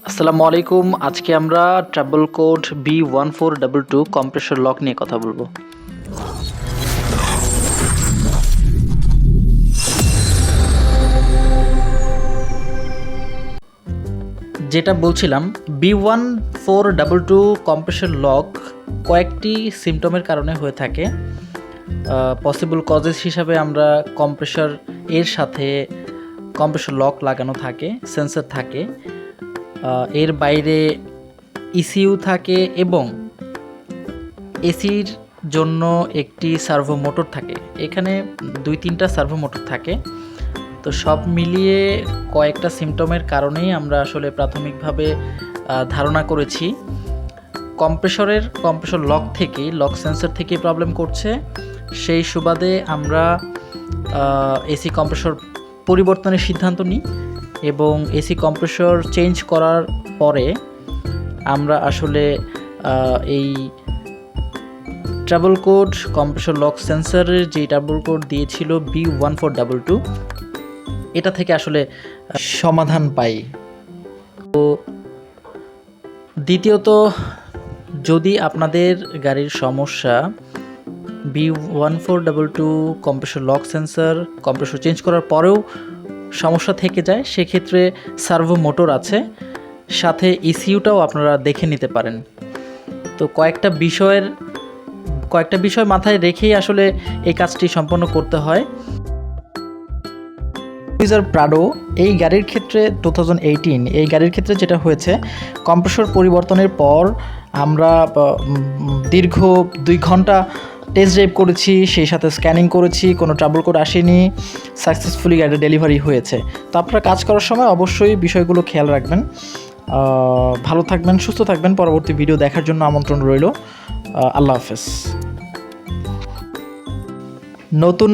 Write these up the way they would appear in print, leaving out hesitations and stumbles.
আসসালামু আলাইকুম। আজকে আমরা trouble code B1422 compressor lock নিয়ে কথা বলবো। যেটা বলছিলাম, B1422 কম্প্রেসর লক কয়েকটি সিমটমের কারণে হয়ে থাকে। পসিবল কজেস হিসাবে আমরা কম্প্রেসর এর সাথে কম্প্রেসর লক লাগানো থাকে, সেন্সর থাকে, এর বাইরে ইসিইউ থাকে এবং এসির জন্য একটি সার্ভো মোটর থাকে। এখানে 2-3টা সার্ভো মোটর থাকে। তো সব মিলিয়ে কয়েকটা সিমটমের কারণেই আমরা আসলে প্রাথমিকভাবে ধারণা করেছি কম্প্রেসর লক সেন্সর থেকে প্রবলেম করছে। সেই সুবাদে আমরা এসি কম্প্রেসর পরিবর্তনের সিদ্ধান্ত নিই এবং এসি কম্প্রেসর চেঞ্জ করার পরে আমরা আসলে এই ট্রাবল কোড কম্প্রেসর লক সেন্সরের যে ট্রাবল কোড দিয়েছিল B1422, এটা থেকে আসলে সমাধান পাই। তো দ্বিতীয়ত, যদি আপনাদের গাড়ির সমস্যা B1422 compressor lock sensor compressor change করার পরেও সমস্যা থেকে যায়, সেক্ষেত্রে সার্ভো মোটর আছে, সাথে ইসিইউটাও আপনারা দেখে নিতে পারেন। তো কয়েকটা বিষয় মাথায় রেখেই আসলে এই কাজটি সম্পন্ন করতে হয়। প্রাডো এই গাড়ির ক্ষেত্রে 2018 এই গাড়ির ক্ষেত্রে যেটা হয়েছে, কম্প্রেসর পরিবর্তনের পর আমরা দীর্ঘ 2 ঘন্টা টেস্ট ড্রাইভ করেছি, সেই সাথে স্ক্যানিং করেছি, কোনো ট্রাবল কোড আসেনি, সাকসেসফুলি গাড়ির ডেলিভারি হয়েছে। তো আপনারা কাজ করার সময় অবশ্যই বিষয়গুলো খেয়াল রাখবেন। ভালো থাকবেন, সুস্থ থাকবেন। পরবর্তী ভিডিও দেখার জন্য আমন্ত্রণ রইল। আল্লাহ হাফেজ।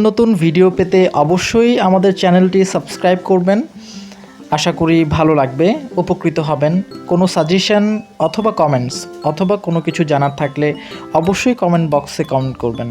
নতুন ভিডিও পেতে অবশ্যই আমাদের চ্যানেলটি সাবস্ক্রাইব করবেন। আশা করি ভালো লাগবে, উপকৃত হবেন। কোনো সাজেশন অথবা কমেন্টস অথবা কোনো কিছু জানার থাকলে অবশ্যই কমেন্ট বক্সে কমেন্ট করবেন।